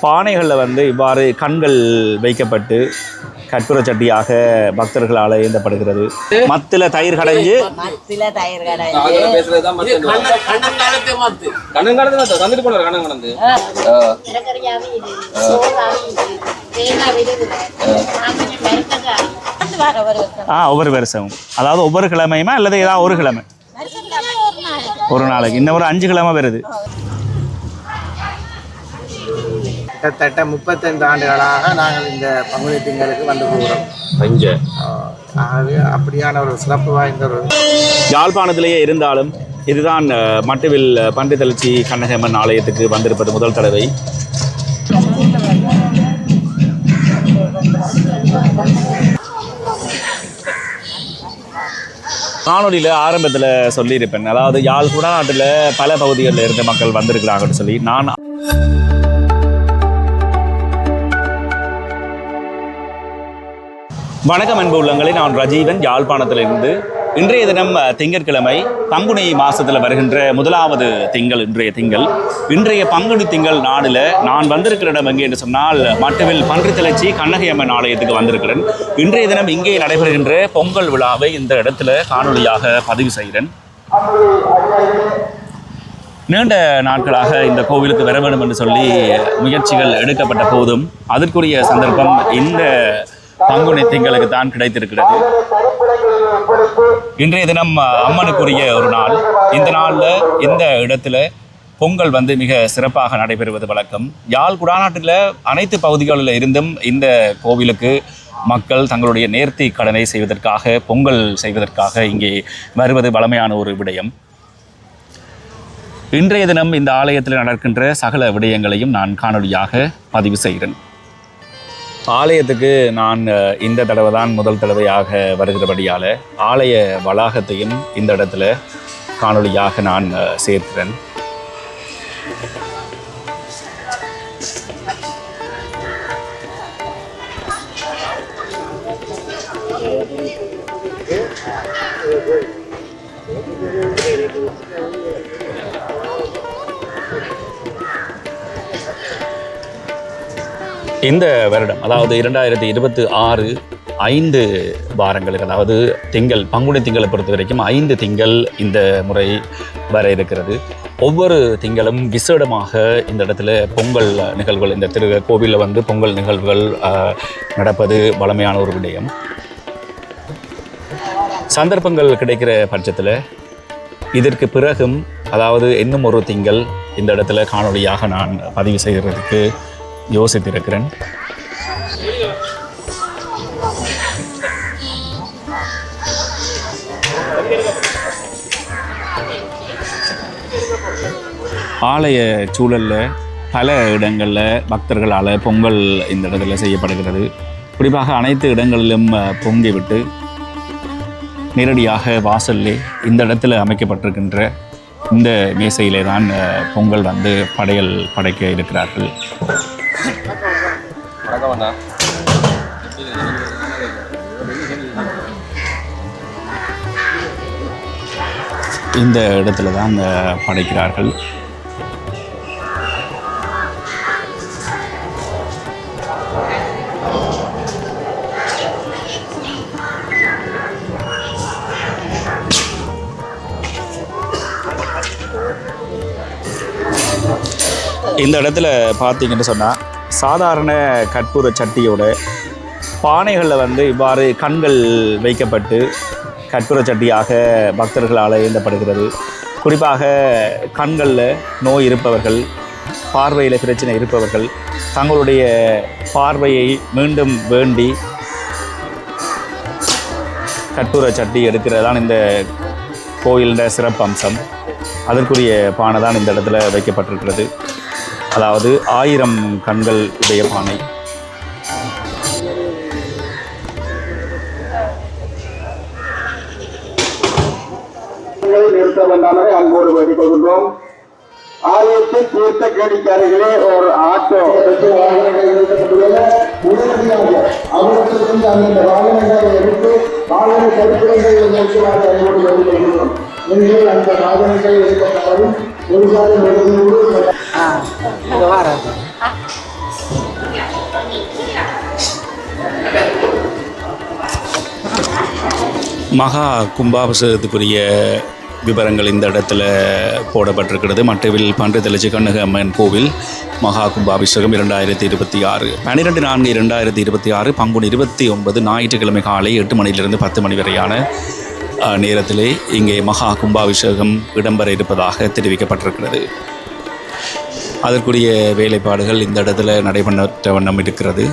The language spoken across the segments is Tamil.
பானைகளில் வந்து இவ்வாறு கண்கள் வைக்கப்பட்டு கற்பூர சட்டியாக பக்தர்களால் ஏந்தப்படுகிறது. மத்தில தயிர் கடைஞ்சு ஒவ்வொரு வருஷமும், அதாவது ஒவ்வொரு கிழமையுமா அல்லது ஏதாவது ஒரு கிழமை ஒரு நாளைக்கு இன்னும் ஒரு 5 கிழமை வருது. கிட்டத்தட்ட 35 ஆண்டுகளாக நாங்கள் இந்த பங்குனி திங்களுக்கு வந்து போகிறோம். அப்படியான ஒரு சிறப்பு வாய்ந்த ஒரு யாழ்ப்பாணத்திலேயே இருந்தாலும் இதுதான் மட்டுவில் பன்றித்தளர்ச்சி கண்ணகியம்மன் ஆலயத்துக்கு வந்திருப்பது முதல் தடவை. காணொலியில் ஆரம்பத்தில் சொல்லியிருப்பேன், அதாவது யாழ் குடாநாட்டில் பல பகுதிகளில் இருந்த மக்கள் வந்திருக்கிறாங்கன்னு சொல்லி. நான் வணக்கம் அன்பு உள்ளங்களை, நான் ரஜீவன் யாழ்ப்பாணத்திலிருந்து. இன்றைய தினம் திங்கட்கிழமை, பங்குனி மாதத்தில் வருகின்ற முதலாவது திங்கள் இன்றைய திங்கள். இன்றைய பங்குனி திங்கள் நாளில் நான் வந்திருக்கிற இடம் எங்கே என்று சொன்னால் மட்டுவில் பன்றித்தளர்ச்சி கண்ணகியம்மன் ஆலயத்துக்கு வந்திருக்கிறேன். இன்றைய தினம் இங்கே நடைபெறுகின்ற பொங்கல் விழாவை இந்த இடத்துல காணொலியாக பதிவு செய்கிறேன். நீண்ட நாட்களாக இந்த கோவிலுக்கு வர வேண்டும் என்று சொல்லி முயற்சிகள் எடுக்கப்பட்ட போதும் அதற்குரிய சந்தர்ப்பம் இந்த பங்குனி திங்களுக்கு தான் கிடைத்திருக்கிறது. இன்றைய தினம் அம்மனுக்குரிய ஒரு நாள். இந்த நாளில் இந்த இடத்துல பொங்கல் வந்து மிக சிறப்பாக நடைபெறுவது வழக்கம். யாழ் குடாநாட்டில் அனைத்து பகுதிகளில் இருந்தும் இந்த கோவிலுக்கு மக்கள் தங்களுடைய நேர்த்தி கடனை செய்வதற்காக, பொங்கல் செய்வதற்காக இங்கே வருவது வழமையான ஒரு விடயம். இன்றைய தினம் இந்த ஆலயத்தில் நடக்கின்ற சகல விடயங்களையும் நான் காணொலியாக பதிவு செய்கிறேன். ஆலயத்துக்கு நான் இந்த தடவை தான் முதல் தடவையாக வருகிறபடியால் ஆலய வளாகத்தையும் இந்த இடத்துல காணொலியாக நான் சேர்க்கிறேன். இந்த வருடம், அதாவது 2026 5 வாரங்களுக்கு, அதாவது திங்கள் பங்குனி திங்களை பொறுத்த வரைக்கும் 5 திங்கள் இந்த முறை வர இருக்கிறது. ஒவ்வொரு திங்களும் விசேடமாக இந்த இடத்துல பொங்கல் நிகழ்வுகள், இந்த கோவிலில் வந்து பொங்கல் நிகழ்வுகள் நடப்பது வழமையான ஒரு விடயம். சந்தர்ப்பங்கள் கிடைக்கிற பட்சத்தில் இதற்கு பிறகும், அதாவது இன்னும் ஒரு திங்கள் இந்த இடத்துல காணொலியாக நான் பதிவு செய்கிறதுக்கு யோசித்திருக்கிறேன். ஆலய சூழலில் பல இடங்களில் பக்தர்களால் பொங்கல் இந்த இடத்துல செய்யப்படுகிறது. குறிப்பாக அனைத்து இடங்களிலும் பொங்கிவிட்டு நேரடியாக வாசல்லே இந்த இடத்துல அமைக்கப்பட்டிருக்கின்ற இந்த மேசையிலே தான் பொங்கல் வந்து படையல் படைக்க இருக்கிறார்கள். இந்த இடத்துல தான் படைக்கிறார்கள். இந்த இடத்துல பார்த்தீங்கன்னு சொன்னால் சாதாரண கற்பூர சட்டியோட பானைகளில் வந்து இவ்வாறு கண்கள் வைக்கப்பட்டு கற்பூர சட்டியாக பக்தர்களால் ஏந்தப்படுகிறது. குறிப்பாக கண்களில் நோய் இருப்பவர்கள், பார்வையில் பிரச்சனை இருப்பவர்கள் தங்களுடைய பார்வையை மீண்டும் வேண்டி கற்பூர சட்டி எடுக்கிறதான் இந்த கோயிலின் சிறப்பு அம்சம். அதற்குரிய பானை தான் இந்த இடத்துல வைக்கப்பட்டிருக்கிறது. அதாவது 1000 கண்கள் உடைய பானை. நிறுத்த வேண்டாமரை அன்போடு வேண்டிக் கொள்கின்றோம். ஆலயத்தில் தீர்த்த கேடிக்காரர்களே ஒரு ஆட்டோ உடனடியாக அவர்களுக்கு அந்த வாகனங்களை எடுத்து வாகன கருத்துரைகளை நோக்குமாறு அன்போடு வேண்டிக் கொள்கின்றோம். எனவே அந்த வாகனங்கள் எடுக்கப்பட்டாலும் ஒரு சாலை மகா கும்பாபிஷேகத்துக்குரிய விவரங்கள் இந்த இடத்துல போடப்பட்டிருக்கிறது. மட்டவில் பன்றித்தெளிச்சி கண்ணகி அம்மன் கோவில் மகா கும்பாபிஷேகம் 2026 12/4/2026 பங்குனி 29 ஞாயிற்றுக்கிழமை காலை 8 மணியிலிருந்து 10 மணி வரையான நேரத்திலே இங்கே மகா கும்பாபிஷேகம் இடம்பெற இருப்பதாக தெரிவிக்கப்பட்டிருக்கிறது. அதற்குரிய வேலைப்பாடுகள் இந்த இடத்துல நடைபெற்ற வண்ணம் இருக்கிறது.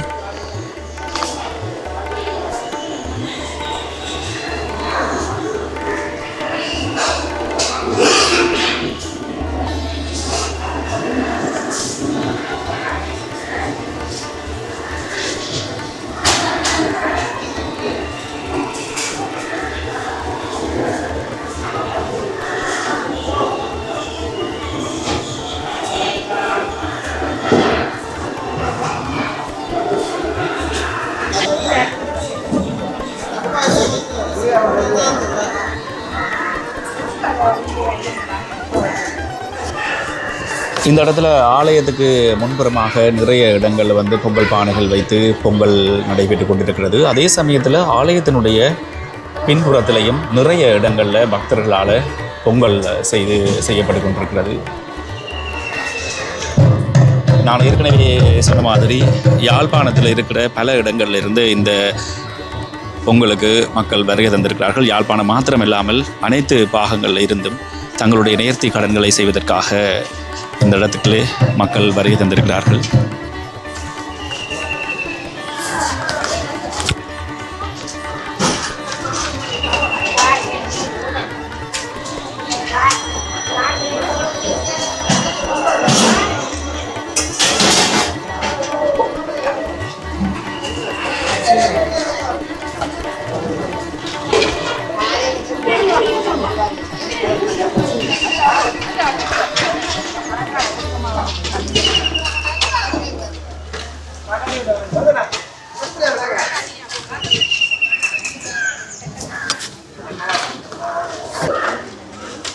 இந்த இடத்துல ஆலயத்துக்கு முன்புறமாக நிறைய இடங்களில் பொங்கல் பானைகள் வைத்து பொங்கல் நடைபெற்று கொண்டிருக்கிறது. அதே சமயத்தில் ஆலயத்தினுடைய பின்புறத்திலையும் நிறைய இடங்களில் பக்தர்களால் பொங்கல் செய்யப்பட்டு கொண்டிருக்கிறது. நான் ஏற்கனவே சொன்ன மாதிரி யாழ்ப்பாணத்தில் இருக்கிற பல இடங்கள்ல இருந்து இந்த பொங்கலுக்கு மக்கள் வருகை தந்திருக்கிறார்கள். யாழ்ப்பாணம் மாத்திரமில்லாமல் அனைத்து பாகங்களில் இருந்தும் தங்களுடைய நேர்த்தி கடன்களை செய்வதற்காக இந்த இடத்துக்குள்ளே மக்கள் வருகை தந்திருக்கிறார்கள்.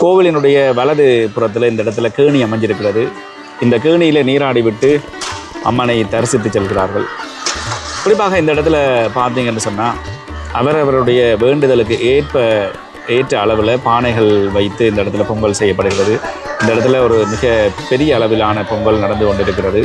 கோவிலினுடைய வலது புறத்தில் இந்த இடத்துல கேணி அமைஞ்சிருக்கிறது. இந்த கேணியில் நீராடி விட்டு அம்மனை தரிசித்து செல்கிறார்கள். குறிப்பாக இந்த இடத்துல பார்த்தீங்கன்னு சொன்னால் அவரவருடைய வேண்டுதலுக்கு ஏற்ற அளவில் பானைகள் வைத்து இந்த இடத்துல பொங்கல் செய்யப்படுகிறது. இந்த இடத்துல ஒரு மிக பெரிய அளவிலான பொங்கல் நடந்து கொண்டிருக்கிறது.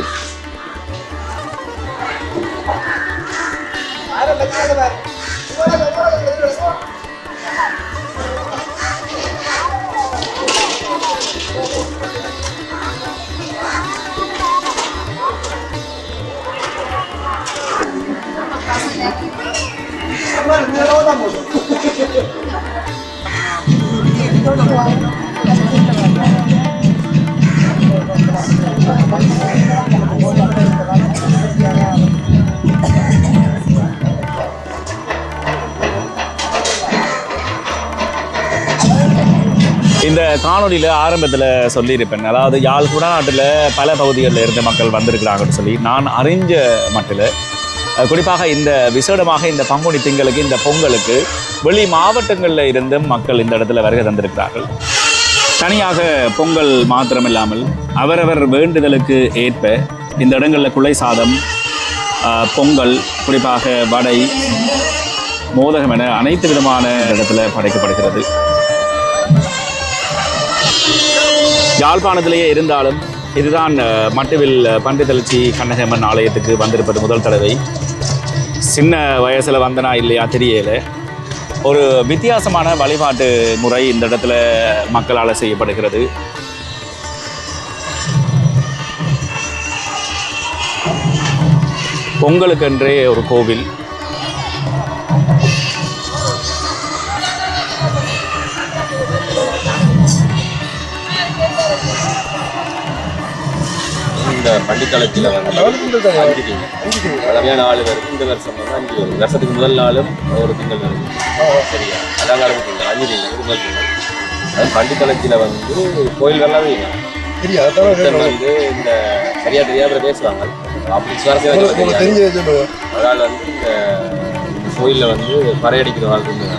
இந்த காணொலியில் ஆரம்பத்தில் சொல்லியிருப்பேன், அதாவது யாழ் குடாநாட்டில் பல பகுதிகளில் இருந்து மக்கள் வந்திருக்கிறாங்கன்னு சொல்லி. நான் அறிஞ்ச மட்டில் குறிப்பாக இந்த விசேடமாக இந்த பங்குனி திங்களுக்கு இந்த பொங்கலுக்கு வெளி மாவட்டங்களில் இருந்தும் மக்கள் இந்த இடத்துல வருகை தந்திருக்கிறார்கள். தனியாக பொங்கல் மாத்திரமில்லாமல் அவரவர் வேண்டுதலுக்கு ஏற்ப இந்த இடங்களில் குலை சாதம், பொங்கல், குறிப்பாக வடை, மோதகம் என அனைத்து விதமான இடத்துல படைக்கப்படுகிறது. யாழ்ப்பாணத்திலேயே இருந்தாலும் இதுதான் மட்டவில் பன்றித்தெளிச்சி கண்ணகி அம்மன் ஆலயத்துக்கு வந்திருப்பது முதல் தடவை. சின்ன வயசில் வந்தனா இல்லையா தெரியல. ஒரு வித்தியாசமான வழிபாட்டு முறை இந்த இடத்துல மக்களால் செய்யப்படுகிறது. பொங்கலுக்கென்றே ஒரு கோவில். இந்த பண்டித்தளத்தில் வந்து 5 திங்கள் பழமையான 4 வருது. இந்த வருஷம் வந்து 5 வருது. வருஷத்துக்கு முதல் நாளும் ஒரு திங்கள் வருது. சரியா அதான் திங்கள் 5 திங்கள் முதல் திங்கள். அது பண்டித்தளத்தில் வந்து கோயில் வரலாவே வந்து இந்த சரியா தெரியாத பேசுவாங்க. அப்படி சுவாரஸ்யம் அதனால் வந்து இந்த கோயிலில் வந்து பறையடிக்கிற ஆள் இருந்தாங்க.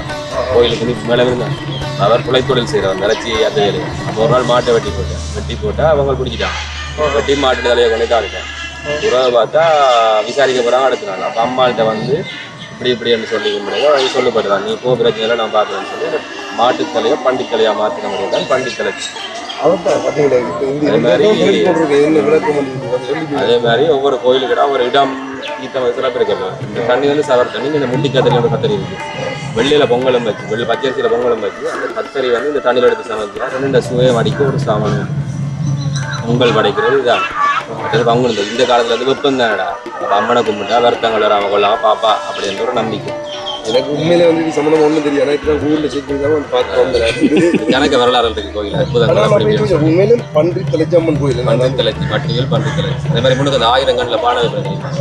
கோயிலுக்கு வந்து மேலே இருந்தாங்க. அவர் குலைத்தொழில் செய்கிறவர் நிலச்சி அந்த வேலை. அப்போ ஒரு நாள் மாட்டை வெட்டி போட்டால் அவங்க பிடிச்சிட்டாங்க. வெட்டி மாட்டு தலையை கொண்டு தாளிட்டேன். உறவை பார்த்தா விசாரிக்க போகிறாங்க அடுத்த நாள். அப்போ அம்மாள்கிட்ட வந்து இப்படின்னு சொல்லி முடியாது அது சொல்லப்படுதான் நீ போ பிரச்சனை நான் பார்க்குறேன்னு சொல்லி மாட்டுத்தலையோ பண்டித்தலையா மாற்றின முடியாது தான் பண்டித்தலை. அதே மாதிரி ஒவ்வொரு கோயிலுக்கிட்ட ஒரு இடம் ஈத்த சிறப்பு இருக்கணும். இந்த தண்ணி வந்து சவர் தண்ணி இந்த முட்டி கத்தரி கத்தரி இருக்கு. வெள்ளையில் பொங்கலும் வச்சு பச்சரிசியில் பொங்கலும் வச்சு அந்த கத்தரி வந்து இந்த தண்ணியில் எடுத்து சமைக்கிறா ரெண்டு சுவையை அடிக்க ஒரு சாமான் பொங்கல் படைக்கிறது இதுதான். அது பங்குனது இந்த காலத்தில் வந்து வெப்பம் தானடா அப்போ அம்மனை கும்பிட்டா வருத்தங்கள் வராமல் கொள்ளாமல் பாப்பா அப்படின்ற ஒரு நம்பிக்கை. எனக்கு உண்மையிலே வந்து சம்பந்தம் ஒன்றும் தெரியும். எனக்கு கோவிலில் சேர்த்து தான் வந்து பார்த்து எனக்கு வரலாறு இருக்கு கோயில் அற்புதங்கள். உண்மையிலும் பன்றி தலைச்சம்மன் கோயில் பன்றி தலைச்சி பட்டியல் பன்றி தலைச்சி அதே மாதிரி முன்னுக்கு அந்த 1000 கண்ணில் பானை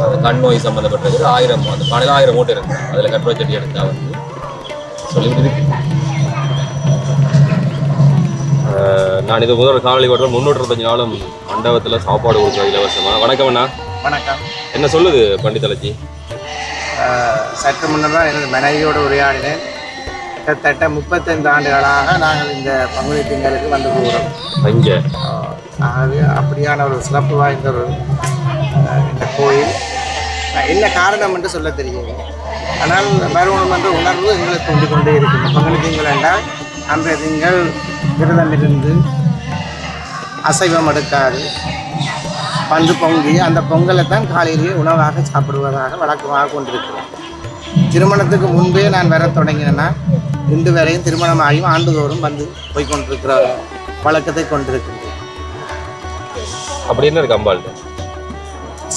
அந்த கண் நோய் சம்மந்தப்பட்டது 1000 அந்த பானையில் 1000 மூட்டை இருக்கு. அதில் கட்டுரை செடி எடுத்தா வந்து சொல்லிட்டு இருக்கு. நான் இது முதல் காவலி ஓட்டுறேன் 325 நாளும் மண்டபத்தில் சாப்பாடு கொடுக்குறது இலவசமாக. வணக்கம் அண்ணா. வணக்கம். என்ன சொல்லுது பண்டி தலைச்சி? சற்று முன்னதாக எனது மனைவியோடு உரையாடினேன். கிட்டத்தட்ட 35 ஆண்டுகளாக நாங்கள் இந்த பங்குனி திங்களுக்கு வந்து போகிறோம். இங்கே ஆகவே அப்படியான ஒரு சிறப்பு வாய்ந்த ஒரு இந்த கோயில் என்ன காரணம் என்று சொல்ல தெரியும். ஆனால் மறுபடியும் என்ற உணர்வு எங்களை தோண்டிக் கொண்டே இருக்குது. பங்குனி திங்கள் என்றால் அன்றைய திங்கள் விரதமிருந்து அசைவம் எடுக்காது பந்து பொங்கி அந்த பொங்கலை தான் காலையிலேயே உணவாக சாப்பிடுவதாக வழக்கமாக கொண்டிருக்கிறோம். திருமணத்துக்கு முன்பே நான் வர தொடங்கினேன்னா இன்று வரையும் திருமணமாகியும் ஆண்டுதோறும் வந்து போய்கொண்டிருக்கிற வழக்கத்தை கொண்டிருக்கின்றேன். அப்படி என்ன இருக்கு அம்பாள்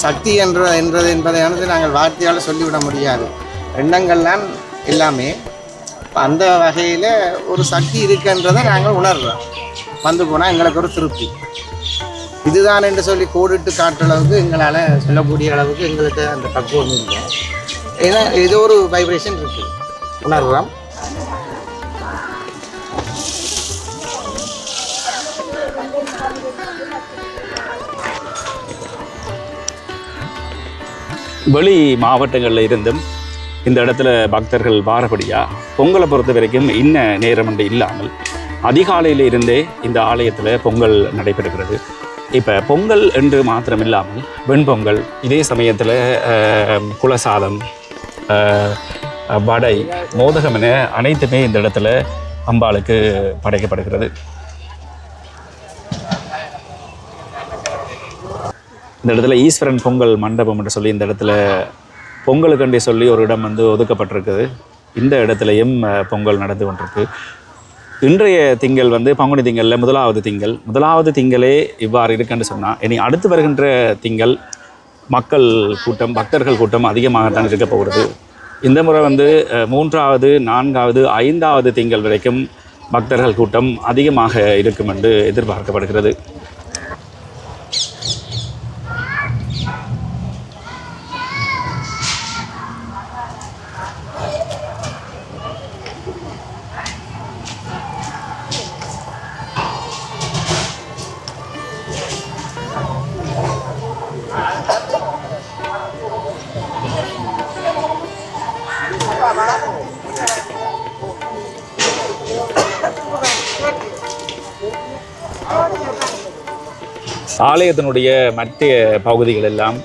சக்தி என்பதை நாங்கள் வார்த்தையால் சொல்லிவிட முடியாது. எண்ணங்கள்லாம் எல்லாமே அந்த வகையில் ஒரு சக்தி இருக்குன்றதை நாங்கள் உணர்றோம். வந்து போனால் எங்களுக்கு ஒரு திருப்தி. இதுதான் என்று சொல்லி கோடிட்டு காட்டுற அளவுக்கு எங்களால் சொல்லக்கூடிய அளவுக்கு எங்களுக்கு அந்த பக்குவம் இல்லை. ஏன்னா ஏதோ ஒரு வைப்ரேஷன் இருக்குது உணர்றோம். வெளி மாவட்டங்களில் இருந்தும் இந்த இடத்துல பக்தர்கள் வாரபடியாக பொங்கலை பொறுத்த வரைக்கும் இன்ன நேரம் என்று இல்லாமல் அதிகாலையில் இருந்தே இந்த ஆலயத்தில் பொங்கல் நடைபெறுகிறது. இப்போ பொங்கல் என்று மாத்திரம் இல்லாமல் வெண்பொங்கல், இதே சமயத்தில் குலசாதம், வடை, மோதகம் என அனைத்துமே இந்த இடத்துல அம்பாளுக்கு படைக்கப்படுகிறது. இந்த இடத்துல ஈஸ்வரன் பொங்கல் மண்டபம் என்று சொல்லி இந்த இடத்துல பொங்கலுக்கண்டி சொல்லி ஒரு இடம் வந்து ஒதுக்கப்பட்டிருக்குது. இந்த இடத்துலையும் பொங்கல் நடந்து கொண்டிருக்கு. இன்றைய திங்கள் வந்து பங்குனி திங்களில் முதலாவது திங்களே இவ்வாறு இருக்குன்னு சொன்னால் இனி அடுத்து வருகின்ற திங்கள் மக்கள் கூட்டம், பக்தர்கள் கூட்டம் அதிகமாகத்தான் இருக்க போகிறது. இந்த முறை வந்து 3வது, 4வது, 5வது திங்கள் வரைக்கும் பக்தர்கள் கூட்டம் அதிகமாக இருக்கும் என்று எதிர்பார்க்கப்படுகிறது. ஆலயத்தினுடைய மற்ற பகுதிகள் எல்லாம்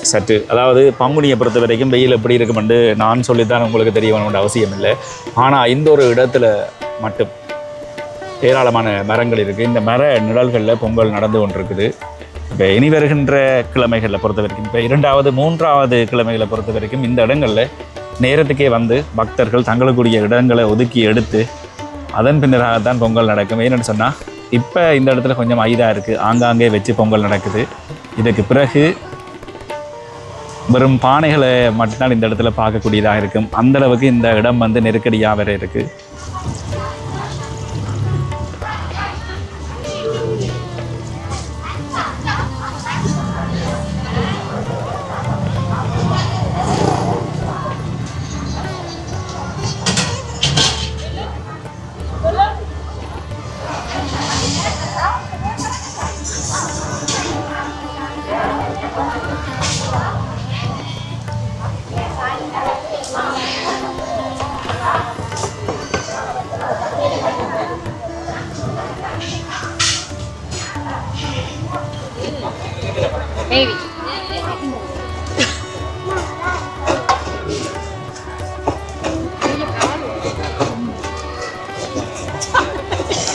சற்று, அதாவது பங்குனியை பொறுத்த வரைக்கும் வெயில் எப்படி இருக்கும் என்று நான் சொல்லித்தான் உங்களுக்கு தெரிய வேணும்னு அவசியம் இல்லை. ஆனால் இந்த ஒரு இடத்துல மட்டும் ஏராளமான மரங்கள் இருக்குது. இந்த மர நிழல்களில் பொங்கல் நடந்து கொண்டிருக்குது. இப்போ இனி வருகின்ற கிழமைகளில் பொறுத்த வரைக்கும், இப்போ 2வது, 3வது கிழமைகளை பொறுத்த வரைக்கும் இந்த இடங்களில் நேரத்துக்கே வந்து பக்தர்கள் தங்களுக்குரிய இடங்களை ஒதுக்கி எடுத்து அதன் பின்னராகத்தான் பொங்கல் நடக்கும். ஏன்னு சொன்னால் இப்போ இந்த இடத்துல கொஞ்சம் ஐதாக இருக்குது, ஆங்காங்கே வச்சு பொங்கல் நடக்குது. இதுக்கு பிறகு வெறும் பானைகளை மட்டும்தான் இந்த இடத்துல பார்க்கக்கூடியதாக இருக்கும். அந்தளவுக்கு இந்த இடம் வந்து நெருக்கடியாக வேறு இருக்குது.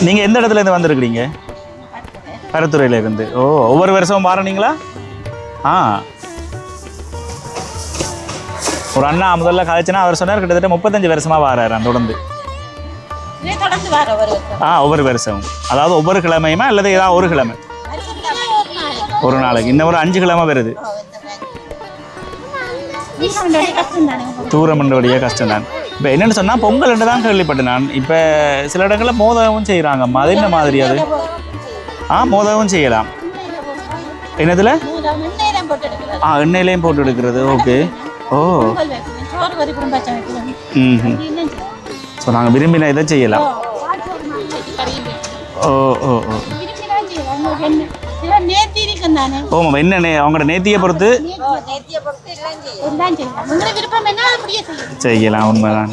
நீங்கள் எந்த இடத்துல இருந்து வந்திருக்கிறீங்க? பருத்துறையில இருந்து. ஓ, ஒவ்வொரு வருஷமும் மாறினீங்களா? ஆ, ஒரு அண்ணா முதல்ல கழிச்சுன்னா அவர் சொன்னார் கிட்டத்தட்ட 35 வருஷமாக வாராரு தொடர்ந்து. ஒவ்வொரு வருஷமும், அதாவது ஒவ்வொரு கிழமையுமா அல்லது ஏதாவது ஒரு கிழமை? ஒரு நாளைக்கு. இன்னும் ஒரு 5 கிழமை வருது. தூரம் வழியாக கஷ்டம் தான். இப்போ என்னென்னு சொன்னால் பொங்கல் தான் கேள்விப்பட்டேன் நான். இப்போ சில இடங்களில் மோதகமும் செய்கிறாங்கம்மா. அது என்ன மாதிரி அது? மோதகமும் செய்யலாம். என்னதில்? எண்ணெயிலையும் போட்டு எடுக்கிறது. ஓகே. ஓ, ஸோ நாங்கள் விரும்பின இதை செய்யலாம். ஓ ஓ ஓ ஓமாம். என்ன அவங்களோட நேர்த்தியை பொறுத்து செய்யலாம். உண்மைதான்.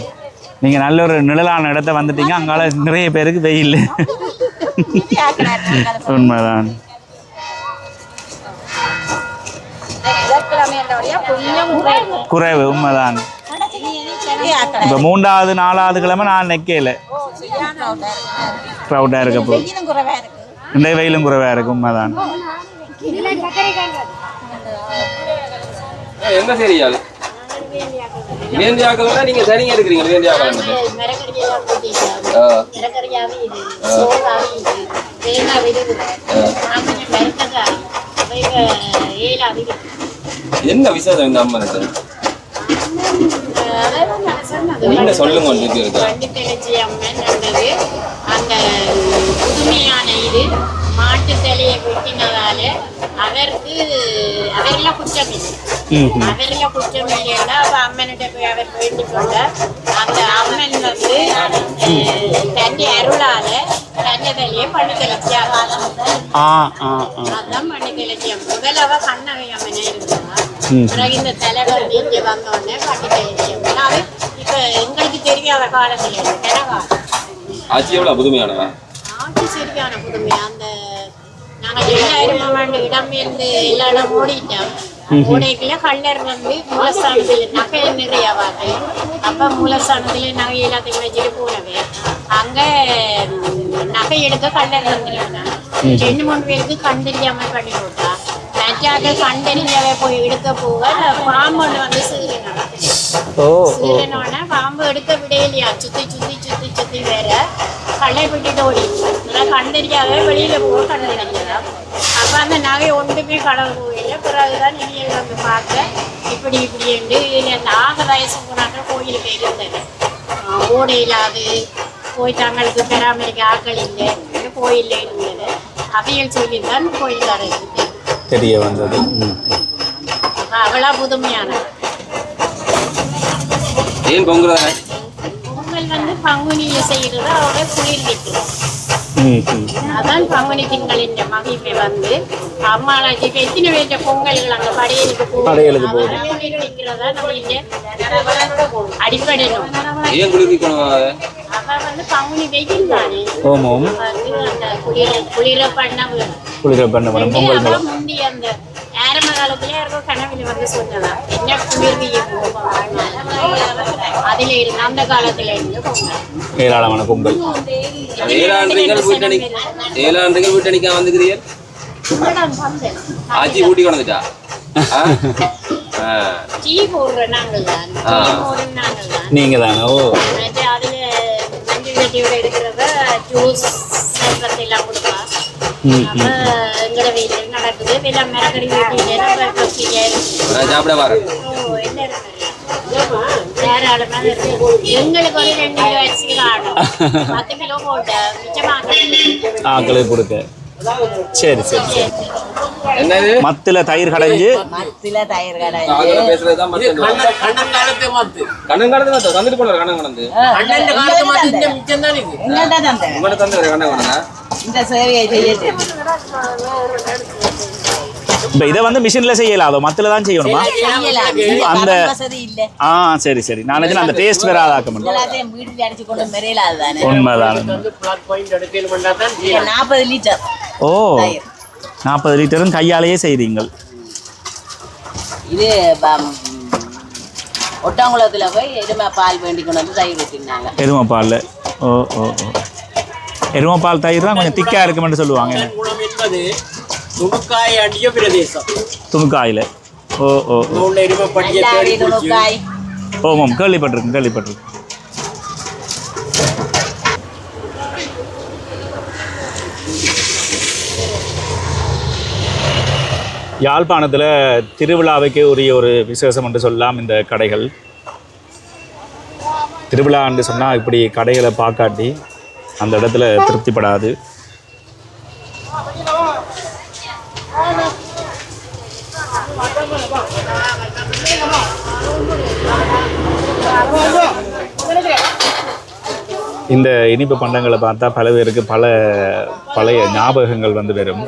நீங்கள் நல்ல ஒரு நிழலான இடத்த வந்துட்டீங்க. அங்கால நிறைய பேருக்கு வெயில். உண்மைதான். குறைவு. உண்மைதான். இப்போ 3வது 4வது கிழமை நான் நெக்கையில் க்ரௌடாக இருக்க போகுது. இந்த வெயிலும் குறைவாக இருக்கும். உண்மைதான். என்ன சரியாது வேண்டியாக்கள் நீங்க சரிங்க இருக்கிறீங்க. வேண்டியாக்கள் என்ன விசேஷம் இந்த அம்மனுக்கு? என்ன சொல்லுங்க. அந்த புதுமையான இது மாட்டு தலையை வெட்டினதால அவரெல்லாம் குற்றம் இல்லை. அவரெல்லாம் குற்றம் இல்லைன்னா அம்மன்கிட்ட போய் அவர் வேண்டிக் கொண்ட அந்த அம்மன் வந்து தண்ணி அருளால தண்ணி தலையை பண்ணி தெளிச்சியாக. அதான் பண்ணி தெளிச்சியம். முதல்ல கண்ணகை அம்மனை இருந்தா. பிறகு இந்த தலை வந்து இங்கே வந்தோடனே பண்ணி தெளிச்சியம். அது இப்ப எங்களுக்கு தெரியாத காலத்துல இருக்கு. ஆட்சி எவ்வளவு புதுமையானவா? ஆட்சி சரியான புதுமையா. அந்த நாங்கள் 2000ஆம் ஆண்டு இடம்பெயர்ந்து எல்லா இடம் ஓடிட்டோம். ஓடைக்குள்ள கல்லர் வந்து மூலஸ்தானத்தில் நகை நிறைய வாங்க. அப்போ மூலஸ்தானத்தில் நகை எல்லாத்தையும் வச்சுட்டு போனவே அங்கே நகை எடுக்க கல்லர் வந்துருக்காங்க. 2-3 பேருக்கு கண் தெரியாமல் பண்ணி போட்டா. நச்சாக்க கண் தெரிஞ்சாவே போய் எடுக்க போக பாம்பு ஒன்று வந்து சீரனோடனே பாம்பு எடுக்க விடையிலையா. சுற்றி சுற்றி சுற்றி சுற்றி வேற கல்லை விட்டுட்டு ஓடிடுச்சு. கண் தெரியாத வெளியில போக கண் தெரிஞ்சதா. அப்போ அந்த நகை ஒன்றுமே கடல் கோயில. பிறகுதான் இனியல் வந்து பார்க்க இப்படி இப்படி என்று இதில் அந்த வயசு போனாக்க கோயிலுக்கு இருந்தது. ஓடை இல்லாது போய் தங்களுக்கு பராமரிக்க ஆக்கள் இல்லை. கோயிலில் இருந்தது. அவையில் சொல்லித்தான் கோயில்காரருக்கு தெரிய வந்தது. அவளா புதுமையான. ஏன் பொங்கல் வந்து பங்குனியில செய்யறது அவளை குளிர் வைக்கிறோம். அதான் பங்குனி திங்களின் மகிமை வந்து அம்மாளாச்சி இப்போ எத்தனை பேர்ட்ட பொங்கல்கள் அங்கே படையலுக்கு வைக்கிறதா நம்ம இங்கே அடிப்படை. ஏன் குளிர்விக்கணும்? அவ வந்து பங்குனி வெயில் தானே. வந்து அந்த குளிர பண்ண முந்தி அந்த ஆரம்ப காலத்துல யாருக்கோ கனவுல வந்து சொன்னதா என்ன குளிர்விய அதுல இருந்து அந்த காலத்துல இருந்து பொங்கல். ஏராளமான பொங்கல். 7 ஆண்டுகள் வீட்டு நிற்க வந்துக்கிறீர்கள். ஆச்சி கூட்டி கொண்டுட்டா. டீ போடுற நாங்கள் தான். நீங்க தானே? ஓ, அதுல மஞ்சள் வெட்டியோட எடுக்கிறத ஜூஸ் எல்லாம் கொடுப்பா. எங்கட வீட்டில் நடக்குது. எல்லாம் மிளகடி சாப்பிட வர ஏராளமாக இருக்கு. எங்களுக்கு ஒரு 2 கிலோ அரிசி ஆடும். 10 கிலோ போட்ட மிச்சமாக ஆக்களுக்கு கொடுக்க. சரி சரி சரி. என்னது? மத்தில தயிர் கடைஞ்சு பேசுறதுதான் கண்ணங்காலத்து மத்து தந்துட்டு போனார். கண்ணன் கடந்து உங்கள்கிட்ட தந்து கண்ணன் கடந்தா இந்த சேவையை செய்ய. இப்போ இதை வந்து மிஷின்ல செய்யலாம். அதோ மத்தில தான் செய்யணுமா? அந்த சரி சரி. நான் அந்த டேஸ்ட் வேற ஆதாக்க முடியும். வீட்டுல அடிச்சு கொண்டு மெரையில உண்மைதான். 40 லிட்டர். ஓ, 40 லிட்டரும் கையாலேயே செய்றீங்கள். இது ஒட்டாங்குளத்துல போய் எருமை பால் வேண்டி கொண்டு வந்து தயிர் ஊற்றினாங்க. எருமை பால். ஓ ஓ ஓ. எருமைப்பால் தயிர் தான் கொஞ்சம் திக்காக இருக்குமென்னு சொல்லுவாங்க. குளம் என்பது துணுக்காய் அண்டிய பிரதேசம். துணுக்காயில் ஓ ஓ உள்ள எருமைப்பட்டியை தேடி பிடிச்சு துணுக்காய் ஓமாம் கேள்விப்பட்டிருக்கு. யாழ்ப்பாணத்தில் திருவிழாவுக்கு உரிய ஒரு விசேஷம் என்று சொல்லலாம் இந்த கடைகள். திருவிழா என்று சொன்னால் இப்படி கடைகளை பார்க்காட்டி அந்த இடத்துல திருப்திப்படாது. இந்த இனிப்பு பண்டங்களை பார்த்தா பல பேருக்கு பழைய ஞாபகங்கள் வந்து வரும்.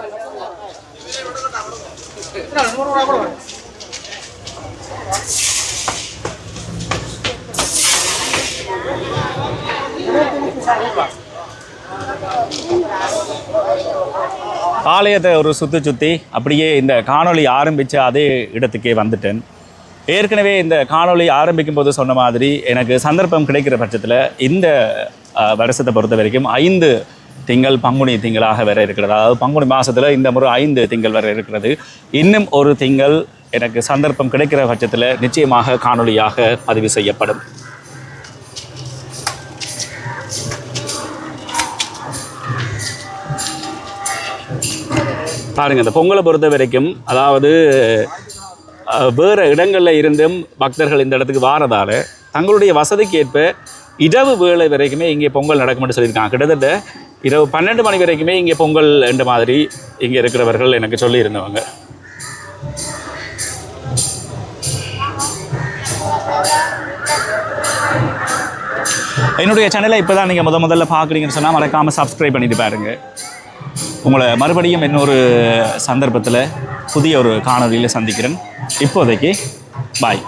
ஆலயத்தை ஒரு சுற்றி அப்படியே இந்த காணொளி ஆரம்பித்த அதே இடத்துக்கே வந்துட்டேன். ஏற்கனவே இந்த காணொளி ஆரம்பிக்கும் போது சொன்ன மாதிரி எனக்கு சந்தர்ப்பம் கிடைக்கிற பட்சத்தில் இந்த வருஷத்தை பொறுத்த வரைக்கும் 5 திங்கள் பங்குனி திங்களாக வர இருக்கிறது. அதாவது பங்குனி மாதத்தில் இந்த முறை 5 திங்கள் வர இருக்கிறது. இன்னும் ஒரு திங்கள் எனக்கு சந்தர்ப்பம் கிடைக்கிற பட்சத்தில் நிச்சயமாக காணொளியாக பதிவு செய்யப்படும். பாருங்கள், இந்த பொங்கலை பொறுத்த வரைக்கும் அதாவது வேறு இடங்களில் இருந்தும் பக்தர்கள் இந்த இடத்துக்கு வாரதால் தங்களுடைய வசதிக்கு ஏற்ப இரவு வேளை வரைக்குமே இங்கே பொங்கல் நடக்கும்னு சொல்லியிருக்காங்க. கிட்டத்தட்ட இரவு 12 மணி வரைக்குமே இங்கே பொங்கல் என்ற மாதிரி இங்கே இருக்கிறவர்கள் எனக்கு சொல்லியிருந்தவங்க. என்னுடைய சேனலை இப்போ தான் நீங்கள் முதல்ல பார்க்குறீங்கன்னு சொன்னால் மறக்காமல் சப்ஸ்கிரைப் பண்ணிட்டு பாருங்கள். உங்களை மறுபடியும் இன்னொரு சந்தர்ப்பத்தில் புதிய ஒரு காணொலியில் சந்திக்கிறேன். இப்போதைக்கு பாய்.